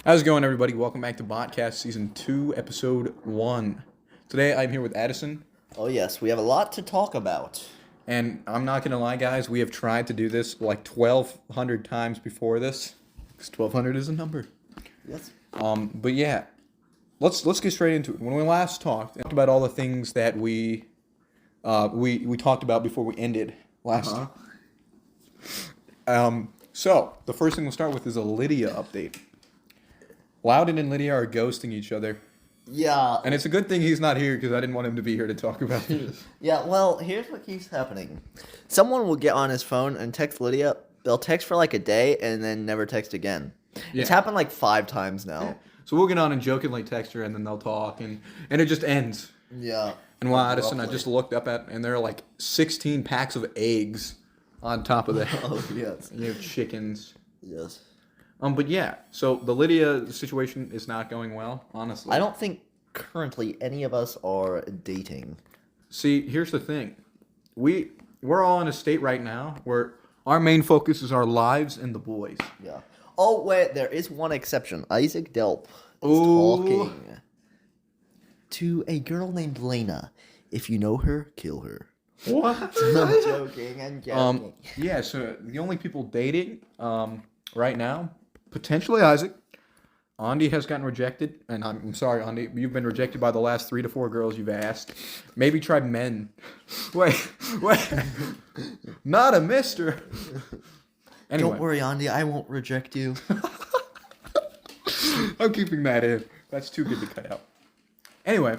How's it going, everybody? Welcome back to Botcast Season 2, Episode 1. Today, I'm here with Adison. Oh, yes. We have a lot to talk about. And I'm not going to lie, guys. We have tried to do this like 1,200 times before this. Because 1,200 is a number. Yes. But yeah, let's get straight into it. When we last talked about all the things that we talked about before we ended last time. So, the first thing we'll start with is a Lydia update. Loudon and Lydia are ghosting each other. Yeah. And it's a good thing he's not here because I didn't want him to be here to talk about this. Yeah, well, here's what keeps happening. Someone will get on his phone and text Lydia. They'll text for like a day and then never text again. Yeah. It's happened like 5 times now. Yeah. So we'll get on and jokingly text her and then they'll talk and it just ends. Yeah. And while Adison, I just looked up at, and there are like 16 packs of eggs on top of that. Oh, yes. You have chickens. Yes. But yeah, so the Lydia situation is not going well, honestly. I don't think currently any of us are dating. See, here's the thing. We're all in a state right now where our main focus is our lives and the boys. Yeah. Oh, wait, there is one exception. Isaac Delp is talking to a girl named Lena. If you know her, kill her. What? I'm joking. Yeah, so the only people dating right now, potentially Isaac. Andy has gotten rejected, and I'm sorry, Andy, you've been rejected by the last 3 to 4 girls you've asked. Maybe try men. Wait, not a mister. Anyway. Don't worry, Andy, I won't reject you. I'm keeping that in. That's too good to cut out. Anyway,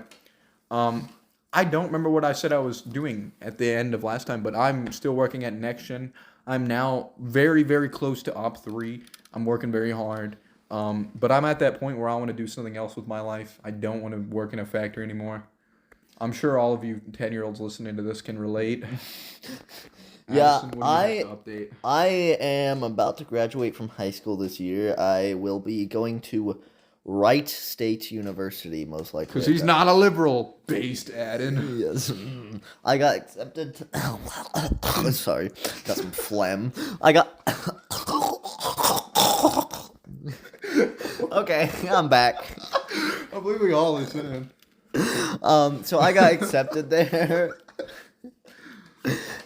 I don't remember what I said I was doing at the end of last time, but I'm still working at Next Gen. I'm now very, very close to Op 3. I'm working very hard. But I'm at that point where I want to do something else with my life. I don't want to work in a factory anymore. I'm sure all of you 10-year-olds listening to this can relate. Yeah, Addison, what do you have to update? I am about to graduate from high school this year. I will be going to Wright State University, most likely. Because he's not a liberal, based Adin. Yes. I got accepted to... Sorry, got some phlegm. Okay, I'm back. I believe we all listen. So I got accepted there.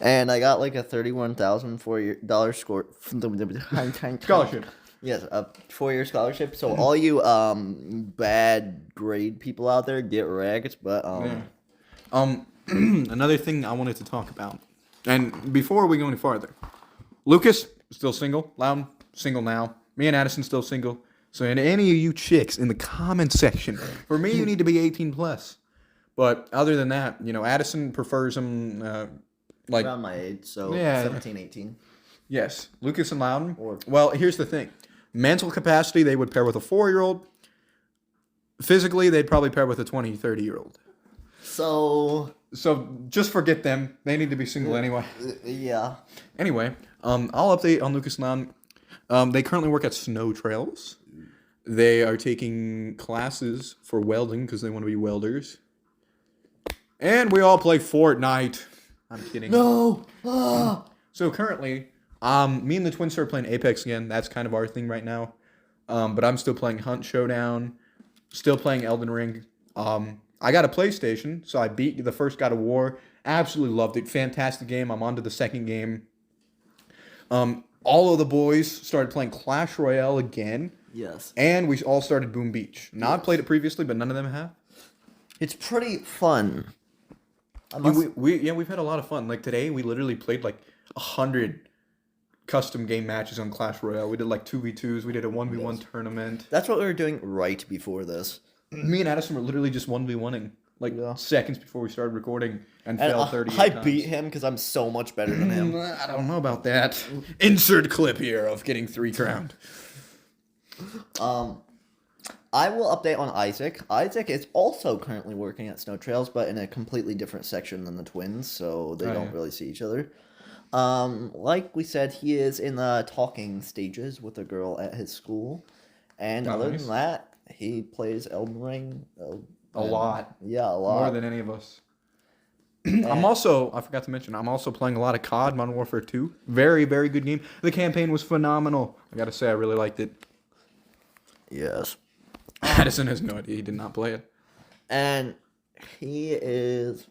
And I got like a $31,000 score. Scholarship. Yes, a 4-year scholarship. So all you bad grade people out there, get wrecked. But another thing I wanted to talk about, and before we go any farther, Lucas still single. Loudon single now. Me and Addison still single. So, any of you chicks in the comment section, for me, you need to be 18 plus. But other than that, Addison prefers him like around my age, so 17, 18. Yes, Lucas and Loudon. Well, here's the thing: mental capacity, they would pair with a 4-year-old. Physically, they'd probably pair with a 20, 30-year-old. So just forget them. They need to be single anyway. Yeah. Anyway, I'll update on Lucas and Loudon. They currently work at Snow Trails. They are taking classes for welding because they want to be welders. And we all play Fortnite. I'm kidding. No. So currently, me and the twins are playing Apex again. That's kind of our thing right now. But I'm still playing Hunt Showdown. Still playing Elden Ring. I got a PlayStation, so I beat the first God of War. Absolutely loved it. Fantastic game. I'm on to the second game. All of the boys started playing Clash Royale again. Yes. And we all started Boom Beach. Not played it previously, but none of them have. It's pretty fun. We've had a lot of fun. Like today, we literally played like 100 custom game matches on Clash Royale. We did like 2v2s. We did a 1v1 tournament. That's what we were doing right before this. Me and Addison were literally just 1v1ing seconds before we started recording and fell 30 I times. beat him because I'm so much better than him. I don't know about that. Insert clip here of getting 3 crowned. I will update on Isaac. Isaac is also currently working at Snow Trails, but in a completely different section than the twins, so they don't really see each other. Like we said, he is in the talking stages with a girl at his school. And other than that, he plays Elden Ring. A lot. Yeah, a lot. More than any of us. I forgot to mention, I'm also playing a lot of COD, Modern Warfare 2. Very, very good game. The campaign was phenomenal. I gotta say, I really liked it. Yes. Addison has no idea. He did not play it. And he is,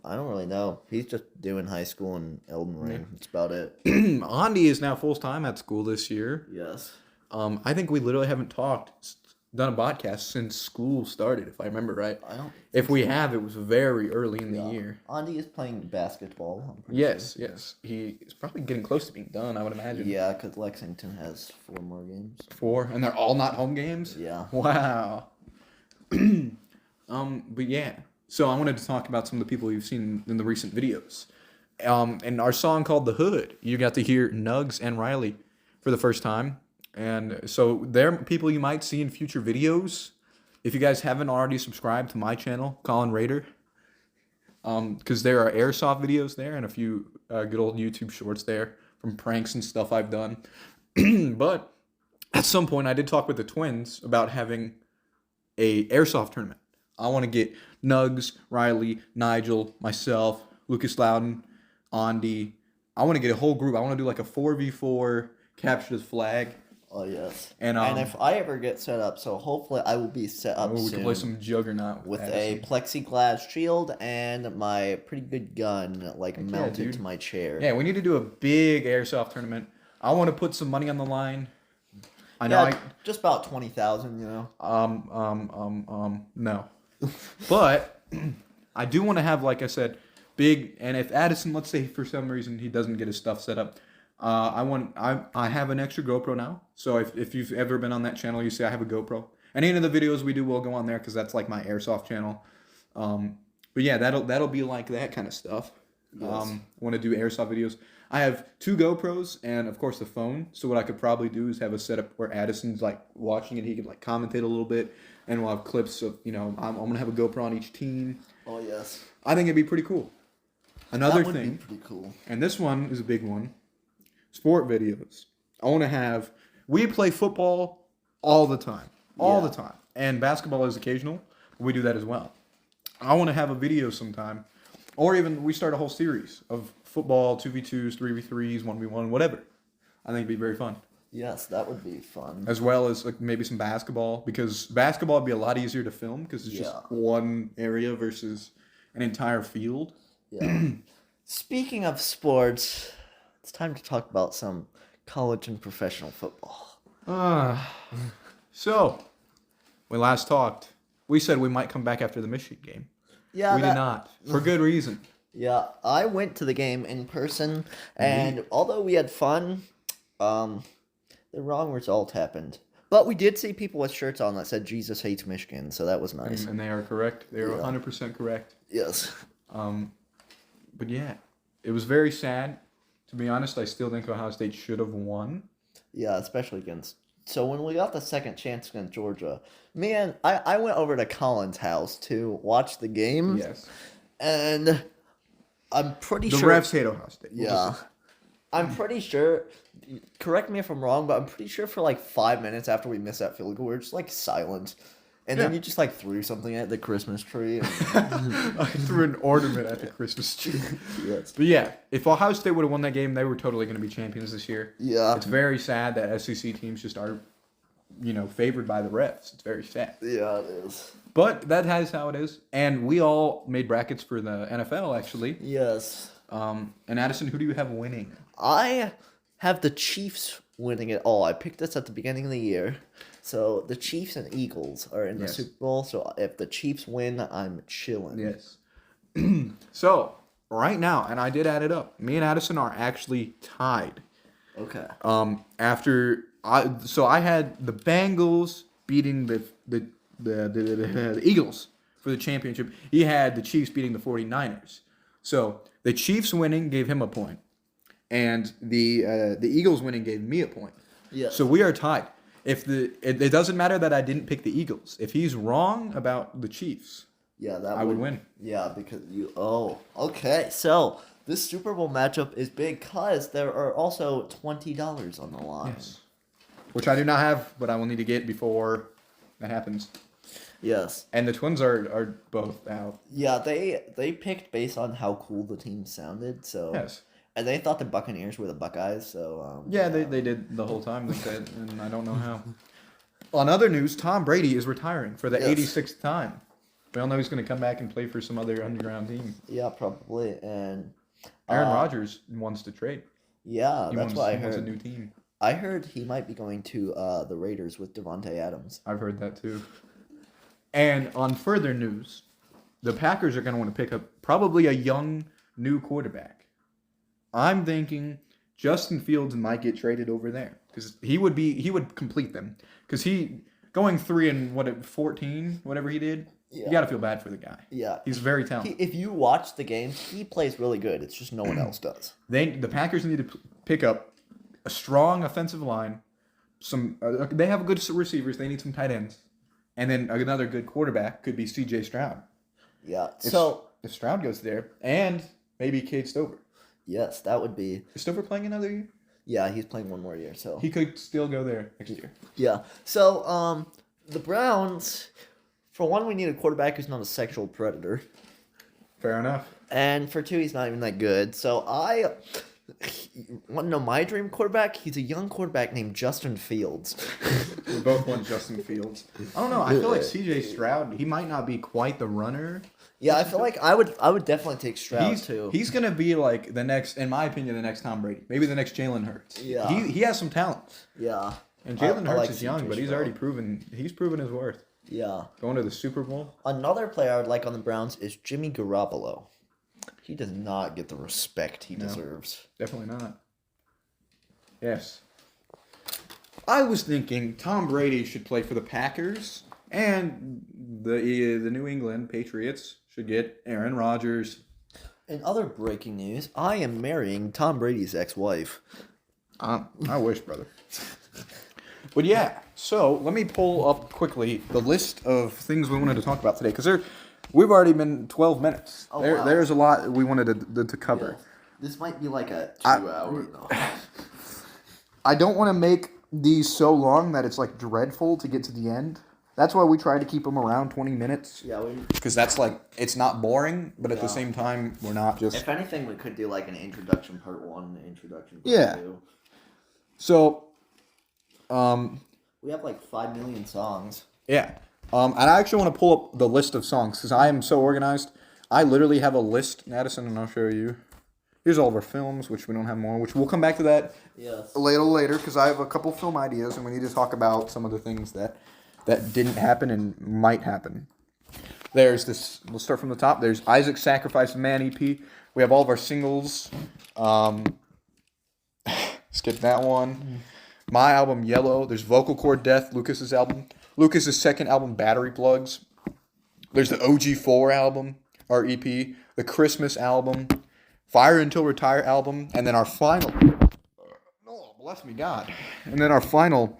I don't really know. He's just doing high school in Elden Ring. That's about it. Andy is now full-time at school this year. Yes. I think we literally haven't done a podcast since school started, if I remember right. If we have, it was very early in the year. Andy is playing basketball. I'm pretty Yes, sure. yes. He is probably getting close to being done, I would imagine. Yeah, because Lexington has 4 more games. 4, and they're all not home games? Yeah. Wow. But yeah. So I wanted to talk about some of the people you've seen in the recent videos. In our song called The Hood, you got to hear Nugs and Riley for the first time. And so they're people you might see in future videos. If you guys haven't already subscribed to my channel, Collin Raider, because there are airsoft videos there and a few good old YouTube shorts there from pranks and stuff I've done. But at some point I did talk with the twins about having a airsoft tournament. I want to get Nugs, Riley, Nigel, myself, Lucas Loudon, Andy. I want to get a whole group. I want to do like a 4v4 capture the flag. Oh, yes. And if I ever get set up, so hopefully I will be set up we soon. can play some Juggernaut with a plexiglass shield and my pretty good gun, mounted to my chair. Yeah, we need to do a big airsoft tournament. I want to put some money on the line. I know. Just about 20,000, you know. No, but I do want to have, like I said, big. And if Adison, let's say for some reason he doesn't get his stuff set up, I have an extra GoPro now. So if you've ever been on that channel, you see I have a GoPro. Any of the videos we do will go on there because that's like my airsoft channel. But yeah, that'll be like that kind of stuff. Yes. I want to do airsoft videos. I have 2 GoPros and of course the phone. So what I could probably do is have a setup where Addison's like watching it. He can like commentate a little bit, and we'll have clips of I'm gonna have a GoPro on each team. Oh yes. I think it'd be pretty cool. Another that would thing, be pretty cool. And this one is a big one. Sport videos. I want to have. We play football all the time, the time, and basketball is occasional. But we do that as well. I want to have a video sometime, or even we start a whole series of football 2v2s, 3v3s, 1v1, whatever. I think it'd be very fun. Yes, that would be fun. As well as like maybe some basketball, because basketball would be a lot easier to film because it's just one area versus an entire field. Yeah. Speaking of sports, it's time to talk about some college and professional football. So, we last talked. We said we might come back after the Michigan game. Yeah, we did not, for good reason. Yeah, I went to the game in person, and although we had fun, the wrong result happened. But we did see people with shirts on that said Jesus hates Michigan, so that was nice. And they are correct. They are 100% correct. Yes. But yeah, it was very sad. To be honest, I still think Ohio State should have won. Yeah, especially against... So when we got the second chance against Georgia, man, I went over to Colin's house to watch the game. Yes. And I'm pretty sure... The refs hate Ohio State. Yeah. I'm pretty sure... Correct me if I'm wrong, but I'm pretty sure for like 5 minutes after we missed that field goal, we were just like silent. And then you just like threw something at the Christmas tree. And... I threw an ornament at the Christmas tree. Yes. But yeah, if Ohio State would have won that game, they were totally going to be champions this year. Yeah. It's very sad that SEC teams just are, favored by the refs. It's very sad. Yeah, it is. But that is how it is. And we all made brackets for the NFL, actually. Yes. And Addison, who do you have winning? I have the Chiefs winning it all. I picked this at the beginning of the year. So the Chiefs and Eagles are in the Super Bowl. So if the Chiefs win, I'm chilling. Yes. So right now, and I did add it up, me and Adison are actually tied. Okay. I had the Bengals beating the Eagles for the championship. He had the Chiefs beating the 49ers. So the Chiefs winning gave him a point, and the Eagles winning gave me a point. Yeah. So we are tied. It doesn't matter that I didn't pick the Eagles. If he's wrong about the Chiefs, I would win. Yeah, because you. Oh, okay. So this Super Bowl matchup is big because there are also $20 on the line. Yes. Which I do not have, but I will need to get before that happens. Yes. And the Twins are both out. Yeah, they picked based on how cool the team sounded. So. Yes. And they thought the Buccaneers were the Buckeyes, so... they did the whole time, they said, and I don't know how. On other news, Tom Brady is retiring for the Yes. 86th time. We all know he's going to come back and play for some other underground team. Yeah, probably. And Aaron Rodgers wants to trade. yeah, He that's what I wants a heard. new team. I heard he might be going to the Raiders with Devontae Adams. I've heard that too. And on further news, the Packers are going to want to pick up probably a young new quarterback. I'm thinking Justin Fields might get traded over there because he would complete them because he going 3-14 whatever he did. Yeah. You got to feel bad for the guy. Yeah. He's very talented. If you watch the games, he plays really good. It's just no one else does. The Packers need to pick up a strong offensive line. They have good receivers. They need some tight ends, and then another good quarterback could be C.J. Stroud. Yeah. If Stroud goes there, and maybe Cade Stover. Yes, that would be. Is Stover playing another year? Yeah, he's playing one more year, so He could still go there next year. yeah. So the Browns, for one, we need a quarterback who's not a sexual predator, Fair enough. and for two, he's not even that good. So I want to know my dream quarterback. He's a young quarterback named Justin Fields. We both want Justin Fields. I don't know. I feel like C.J. Stroud, he might not be quite the runner. Yeah, I feel like I would definitely take Stroud too. He's going to be like the next, in my opinion, the next Tom Brady. Maybe the next Jalen Hurts. Yeah. He has some talent. Yeah. And Jalen I Hurts like is young, CJ but he's Stroud. already proven his worth. Yeah. Going to the Super Bowl. Another player I would like on the Browns is Jimmy Garoppolo. He does not get the respect he deserves. Definitely not. Yes. I was thinking Tom Brady should play for the Packers, and the New England Patriots should get Aaron Rodgers. In other breaking news, I am marrying Tom Brady's ex-wife. I wish, brother. But yeah, so let me pull up quickly the list of things we wanted to talk about today, because we've already been 12 minutes. Oh, wow. There's a lot we wanted to cover. Yeah. This might be like a 2-hour. I don't want to make these so long that it's like dreadful to get to the end. That's why we try to keep them around 20 minutes. Yeah, Because that's like, it's not boring, but at the same time, we're not just... if anything, we could do like an introduction part 1, an introduction part 2. So, We have like 5 million songs. yeah. And I actually want to pull up the list of songs because I am so organized. I literally have a list, Adison, and I'll show you. Here's all of our films, which we don't have more, which we'll come back to that Yes. a little later because I have a couple film ideas and we need to talk about some of the things that didn't happen and might happen. There's this, we'll start from the top. There's Isaac's Sacrifice of Man EP. We have all of our singles. Skip that one. My album, Yellow. There's Vocal Cord Death, Lucas's album. Lucas's second album, Battery Plugs. There's the OG4 album, our EP. The Christmas album. Fire Until Retire album. And then our final... Oh, bless me, God. And then our final...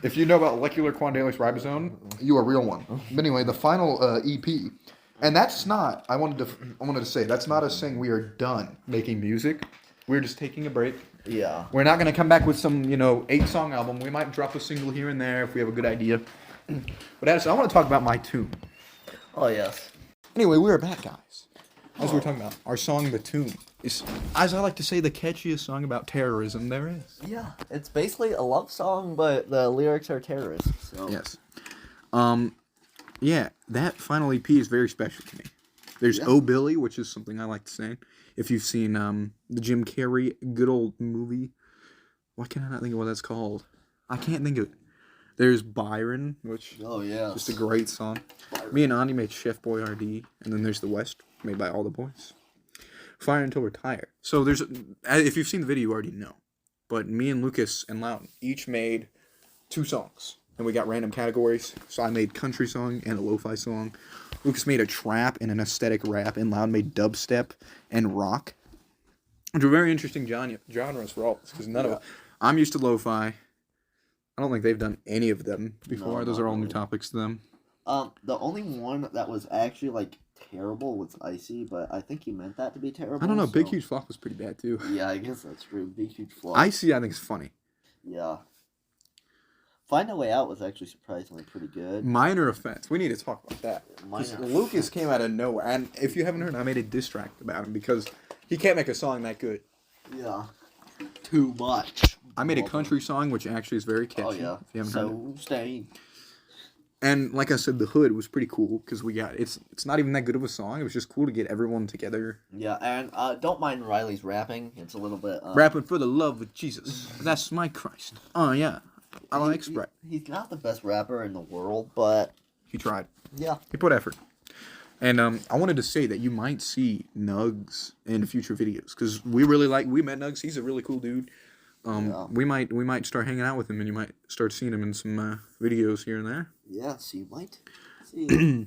if you know about molecular quandalous ribosome, you are a real one. But anyway, the final EP, and that's not. I wanted to say that's not us saying we are done making music. We're just taking a break. Yeah. We're not going to come back with some 8-song album. We might drop a single here and there if we have a good idea. But Addison, I want to talk about my tune. Oh yes. Anyway, we're back, guys. As we were talking about, our song, The Tune, is, as I like to say, the catchiest song about terrorism there is. Yeah, it's basically a love song, but the lyrics are terrorist. So. Yes. Yeah, that final EP is very special to me. There's Oh Billy, which is something I like to say. If you've seen the Jim Carrey good old movie, why can I not think of what that's called? I can't think of it. There's Byron, which is just a great song. Byron. Me and Andy made Chef Boyardee, and then there's The West, made by all the boys. Fire Until Retire. So there's, if you've seen the video, you already know. But me and Lucas and Loudon each made 2 songs. And we got random categories. So I made country song and a lo-fi song. Lucas made a trap and an aesthetic rap. And Loudon made dubstep and rock. Which are very interesting genres for all of us. Because none of it. I'm used to lo-fi. I don't think they've done any of them before. No, those are all new topics to them. The only one that was actually like terrible was Icy, but I think he meant that to be terrible. I don't know. So... Big Huge Flock was pretty bad too. Yeah, I guess that's true. Big Huge Flock. Icy, I think, is funny. Yeah. Find a Way Out was actually surprisingly pretty good. Minor Offense. We need to talk about that. Minor Lucas came out of nowhere, and if you haven't heard, I made a diss track about him because he can't make a song that good. Yeah. Too much. I made a country song, which actually is very catchy. Oh yeah. If you haven't heard it. Stay. And like I said, the hood was pretty cool because it's not even that good of a song. It was just cool to get everyone together. Yeah, and don't mind Riley's rapping. It's a little bit rapping for the love of Jesus. That's my Christ. Oh yeah, I like Sprite. He's not the best rapper in the world, but he tried. Yeah, he put effort. And I wanted to say that you might see Nugs in future videos because we met Nugs. He's a really cool dude. We might start hanging out with him, and you might start seeing him in some videos here and there. Yes, you might see.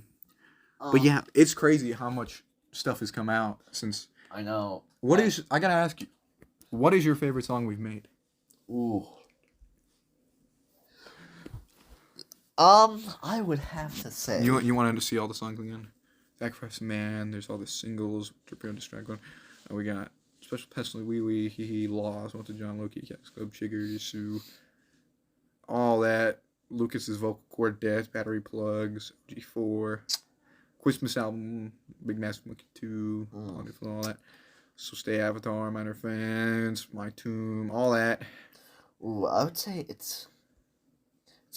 But yeah, it's crazy how much stuff has come out since. I know. I gotta ask you, what is your favorite song we've made? Ooh. I would have to say. You wanted to see all the songs again? Sacrifice Man. There's all the singles. Prepare to Strike One. We got Special Pestilence, Wee Wee, Hee Hee, Lost, Went to John, Loki, Cats Club, Chigger, Sue. All that. Lucas's vocal cord death, battery plugs, G4, Christmas album, Big Massive Monkey 2, all that. So Stay Avatar, Minor Fans, My Tomb, all that. Ooh, I would say it's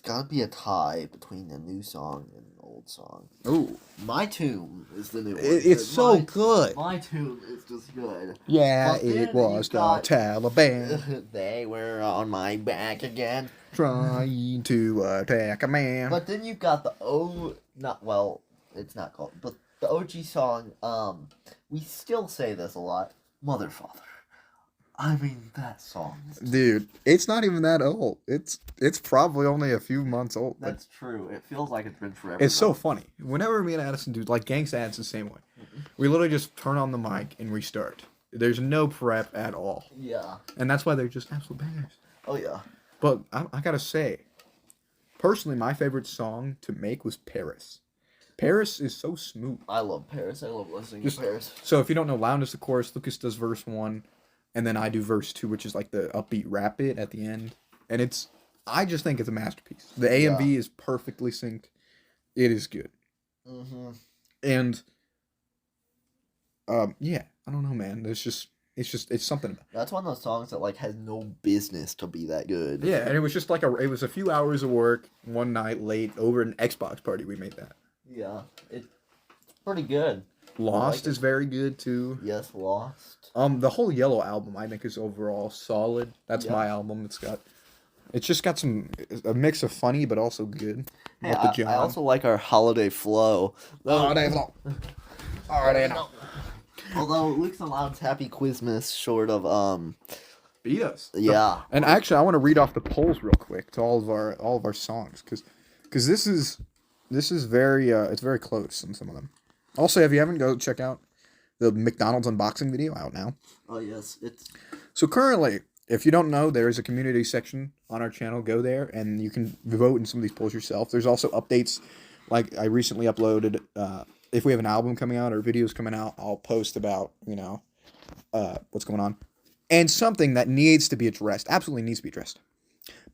gotta be a tie between the new song and the old song. Ooh. My Tomb is the new one. It's so good. My Tomb is just good. Yeah, it was the Taliban. They were on my back again. Trying to attack a man. But then you've got it's not called, but the OG song, we still say this a lot, Mother Father. I mean, that song. Dude, it's not even that old. It's probably only a few months old. That's true. It feels like it's been forever. It's so funny. Whenever me and Addison do, like, Gangsta Ad's the same way. We literally just turn on the mic and restart. There's no prep at all. Yeah. And that's why they're just absolute bangers. Oh, yeah. But I gotta say, personally, my favorite song to make was Paris. Paris is so smooth. I love Paris. I love listening to Paris. So if you don't know, Loud is the chorus, Lucas does verse 1, and then I do verse 2, which is like the upbeat rap bit at the end. And I just think it's a masterpiece. The A and B is perfectly synced. It is good. Mm-hmm. And, yeah, I don't know, man. It's something. That's one of those songs that, like, has no business to be that good. Yeah, and it was just like it was a few hours of work one night late over an Xbox party we made that. Yeah, it's pretty good. Lost is very good too. Yes, Lost. The whole Yellow album I think is overall solid. That's my album. It's just got a mix of funny but also good. Hey, I also like our Holiday Flow. Holiday Flow. Although Luke's and Loud's Happy Quizmas short of beat us. Yeah. And actually I want to read off the polls real quick to all of our songs because this is very it's very close in some of them. Also, if you haven't, go check out the McDonald's unboxing video out now. Oh yes, So currently, if you don't know, there is a community section on our channel. Go there and you can vote in some of these polls yourself. There's also updates, like I recently uploaded. If we have an album coming out or videos coming out, I'll post about what's going on, and something that needs to be addressed. Absolutely needs to be addressed.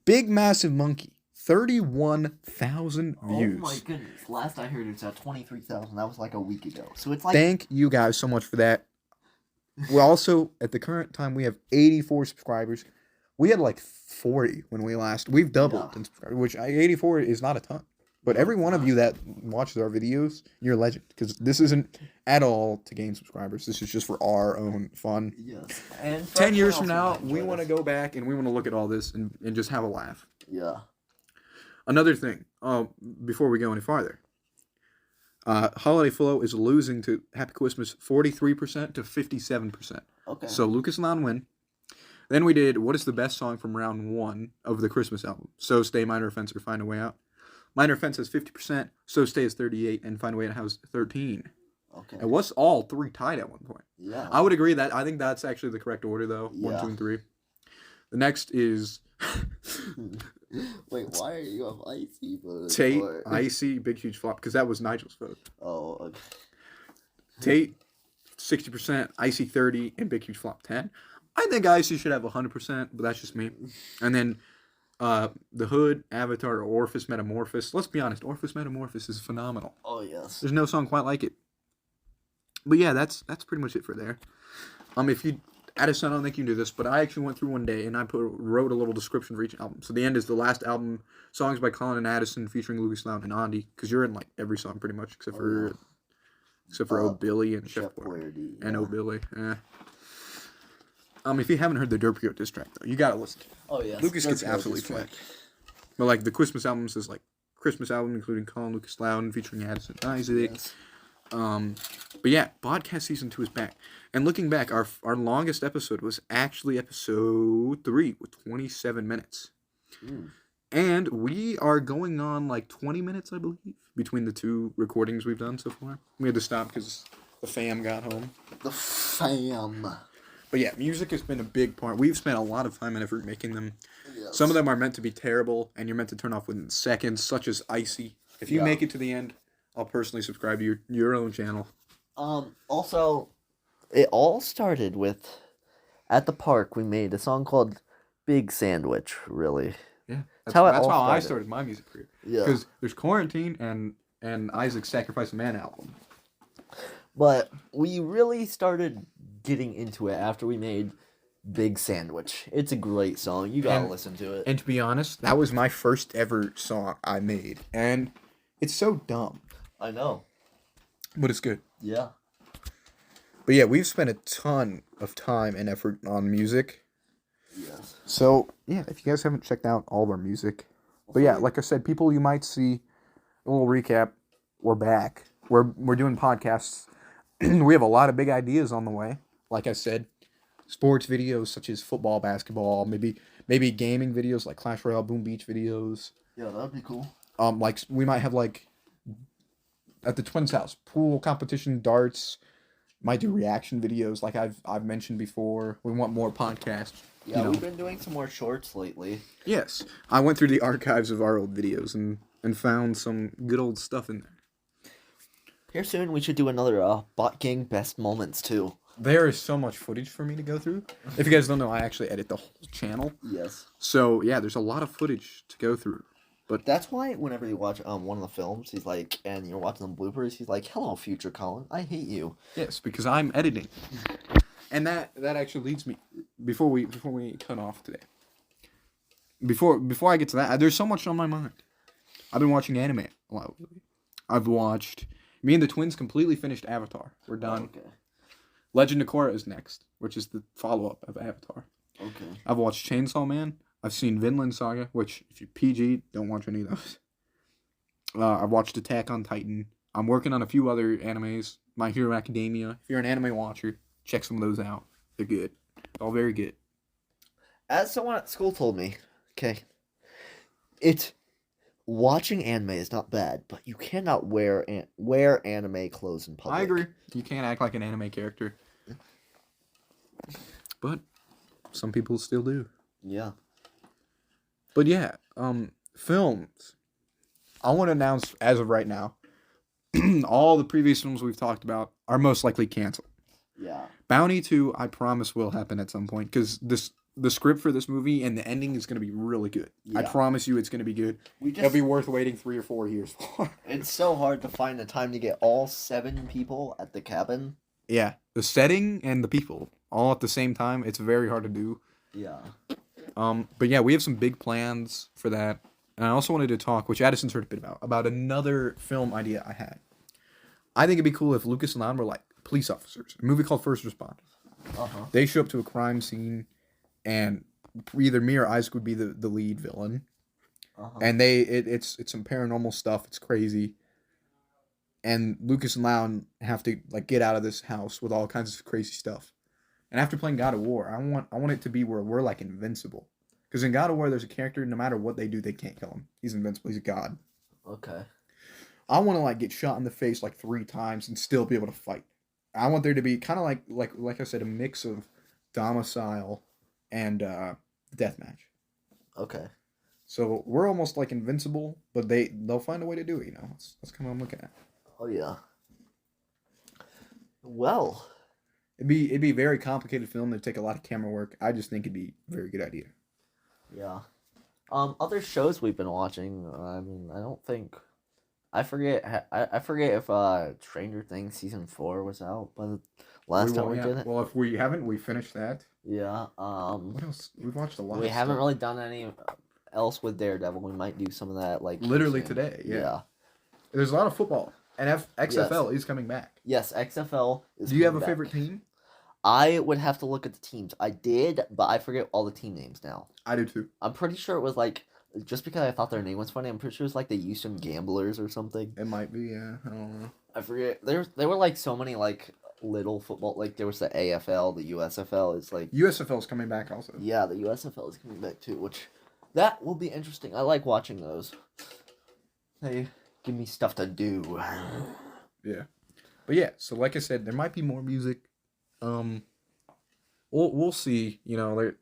Big Massive Monkey. 31,000 views. Oh my goodness. Last I heard it was at 23,000. That was like a week ago. So it's like... Thank you guys so much for that. We're also, at the current time, we have 84 subscribers. We had like 40 when we last... We've doubled in subscribers, which 84 is not a ton. But every one of you that watches our videos, you're a legend. Because this isn't at all to gain subscribers. This is just for our own fun. Yes. And 10 years from now, we want to go back and we want to look at all this and just have a laugh. Yeah. Another thing, before we go any farther, Holiday Flow is losing to Happy Christmas 43% to 57%. Okay. So Lucas and Lon win. Then we did What is the best song from round 1 of the Christmas album? So Stay, Minor Offense, or Find a Way Out. Minor Offense has 50%, So Stay is 38, and Find a Way Out has 13. Okay. It was all 3 tied at one point. Yeah. I would agree that I think that's actually the correct order though. 1, 2, and 3. The next is Wait, why are you on Icy? Tate, Icy, Big Huge Flop, because that was Nigel's vote. Oh, okay. Tate, 60%, Icy 30, and Big Huge Flop 10. I think Icy should have 100%, but that's just me. And then The Hood, Avatar, or Orpheus Metamorphosis. Let's be honest, Orpheus Metamorphosis is phenomenal. Oh, yes. There's no song quite like it. But yeah, that's pretty much it for there. Addison, I don't think you knew this, but I actually went through one day and I wrote a little description for each album. So the end is the last album, songs by Collin and Addison featuring Lucas Loud and Andy, because you're in like every song pretty much except for Oh Billy and Chef Boyardee and Oh Billy. If you haven't heard the Derpio diss track though, you gotta listen to it. Oh yeah, Lucas gets absolutely flat. But like the Christmas albums is like Christmas album including Collin, Lucas Loud and featuring Adison and Isaac. Yes. But yeah, podcast season 2 is back. And looking back, our longest episode was actually episode 3 with 27 minutes. And we are going on like 20 minutes, I believe, between the 2 recordings we've done so far. We had to stop because the fam got home. The fam. But yeah, music has been a big part. We've spent a lot of time and effort making them. Yes. Some of them are meant to be terrible, and you're meant to turn off within seconds, such as Icy. If you make it to the end, I'll personally subscribe to your own channel. Also, it all started with, at the park, we made a song called Big Sandwich, really. Yeah. That's how I started my music career. Yeah. Because there's Quarantine and Isaac's Sacrifice a Man album. But we really started getting into it after we made Big Sandwich. It's a great song. You gotta listen to it. And to be honest, that was my first ever song I made. And it's so dumb. I know. But it's good. Yeah. But yeah, we've spent a ton of time and effort on music. Yes. So, yeah, if you guys haven't checked out all of our music. But yeah, like I said, people you might see, a little recap, we're back. We're doing podcasts. We have a lot of big ideas on the way. Like I said, sports videos such as football, basketball, maybe gaming videos like Clash Royale, Boom Beach videos. Yeah, that'd be cool. Like we might have like at the twins' house, pool competition, darts. Might do reaction videos like I've mentioned before. We want more podcasts. Yeah, we've been doing some more shorts lately. Yes. I went through the archives of our old videos and found some good old stuff in there. Here soon we should do another Bot Gang Best Moments too. There is so much footage for me to go through. If you guys don't know, I actually edit the whole channel. Yes. So yeah, there's a lot of footage to go through. But that's why whenever you watch one of the films, he's like, and you're watching the bloopers, he's like, "Hello, future Collin, I hate you." Yes, because I'm editing, and that actually leads me before we cut off today. Before I get to that, there's so much on my mind. I've been watching anime a lot. I've watched. Me and the twins completely finished Avatar. We're done. Okay. Legend of Korra is next, which is the follow-up of Avatar. Okay. I've watched Chainsaw Man. I've seen Vinland Saga, which, if you're PG, don't watch any of those. I've watched Attack on Titan. I'm working on a few other animes. My Hero Academia. If you're an anime watcher, check some of those out. They're good. All very good. As someone at school told me, okay, watching anime is not bad, but you cannot wear anime clothes in public. I agree. You can't act like an anime character. But some people still do. Yeah. But yeah, films. I want to announce, as of right now, all the previous films we've talked about are most likely canceled. Yeah. Bounty 2, I promise, will happen at some point, because the script for this movie and the ending is going to be really good. Yeah. I promise you it's going to be good. It'll be worth waiting 3 or 4 years for. It's so hard to find the time to get all 7 people at the cabin. Yeah. The setting and the people all at the same time, it's very hard to do. Yeah. But yeah, we have some big plans for that. And I also wanted to talk, which Addison's heard a bit about another film idea I had. I think it'd be cool if Lucas and Lon were like police officers. A movie called First Responders. Uh-huh. They show up to a crime scene, and either me or Isaac would be the lead villain. Uh-huh. And it's some paranormal stuff. It's crazy. And Lucas and Loud have to like get out of this house with all kinds of crazy stuff. And after playing God of War, I want it to be where we're like invincible. Because in God of War, there's a character, no matter what they do, they can't kill him. He's invincible. He's a god. Okay. I want to like get shot in the face like 3 times and still be able to fight. I want there to be kind of like I said, a mix of Domicile and Deathmatch. Okay. So we're almost like invincible, but they'll find a way to do it. You know, that's kind of what I'm looking at. Oh yeah. Well, it'd be a very complicated film. It'd take a lot of camera work. I just think it'd be a very good idea. Yeah. Other shows we've been watching. I mean, I don't think. I forget if Stranger Things season 4 was out by the Last time we did it. Well, if we haven't, we finished that. Yeah. What else? We've watched a lot. We of haven't stuff. really done any else with Daredevil. We might do some of that like Literally soon. today. Yeah. Yeah. There's a lot of football, and XFL is coming back. Yes, XFL is. Do you have a coming back. favorite team? I would have to look at the teams. I did, but I forget all the team names now. I do too. I'm pretty sure it was like, just because I thought their name was funny, I'm pretty sure it was like the Houston Gamblers or something. It might be, yeah. I don't know. I forget. There were like so many like little football. Like there was the AFL, the USFL. It's like USFL is coming back also. yeah, the USFL is coming back too, which that will be interesting. I like watching those. They give me stuff to do. Yeah, but yeah. So like I said, there might be more music. We'll see. You know,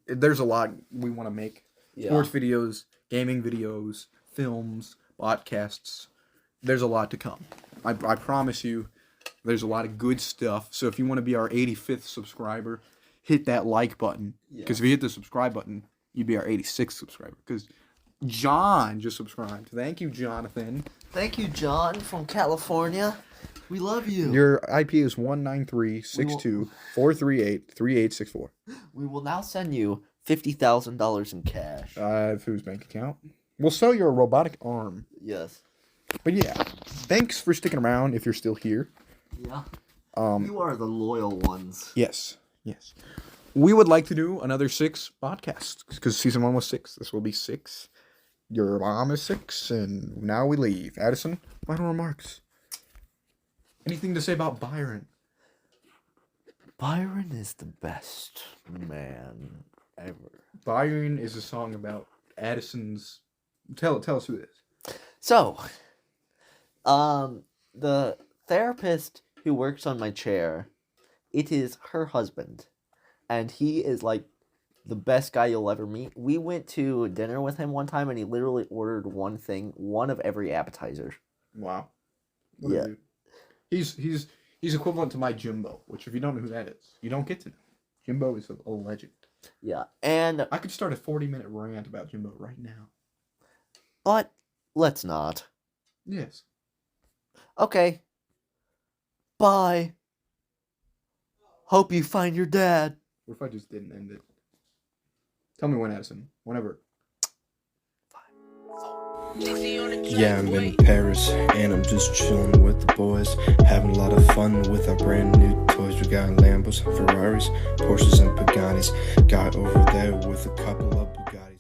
there's a lot we want to make. Yeah. Sports videos, gaming videos, films, podcasts. There's a lot to come. I promise you, there's a lot of good stuff. So if you want to be our 85th subscriber, hit that like button. Because if you hit the subscribe button, you'd be our 86th subscriber. Because John just subscribed. Thank you, Jonathan. Thank you, John from California. We love you. Your IP is 193-62-438-3864. We will now send you $50,000 in cash. Whose bank account? We'll sell you a robotic arm. Yes. But yeah, thanks for sticking around if you're still here. Yeah. You are the loyal ones. Yes. We would like to do another 6 podcasts because season 1 was 6. This will be 6. Your mom is 6, and now we leave. Addison, final remarks. Anything to say about Byron? Byron is the best man ever. Byron is a song about Addison's. Tell us who it is. So, the therapist who works on my chair, it is her husband, and he is like the best guy you'll ever meet. We went to dinner with him one time, and he literally ordered one of every appetizer. Wow. Yeah. He's equivalent to my Jimbo, which if you don't know who that is, you don't get to know. Jimbo is a legend. Yeah, and I could start a 40-minute rant about Jimbo right now. but let's not. Yes. Okay. Bye. Hope you find your dad. What if I just didn't end it? Tell me when, Addison. Whenever. Yeah, I'm in Paris, and I'm just chilling with the boys, having a lot of fun with our brand new toys. We got Lambos, Ferraris, Porsches, and Pagattis. Guy over there with a couple of Bugattis.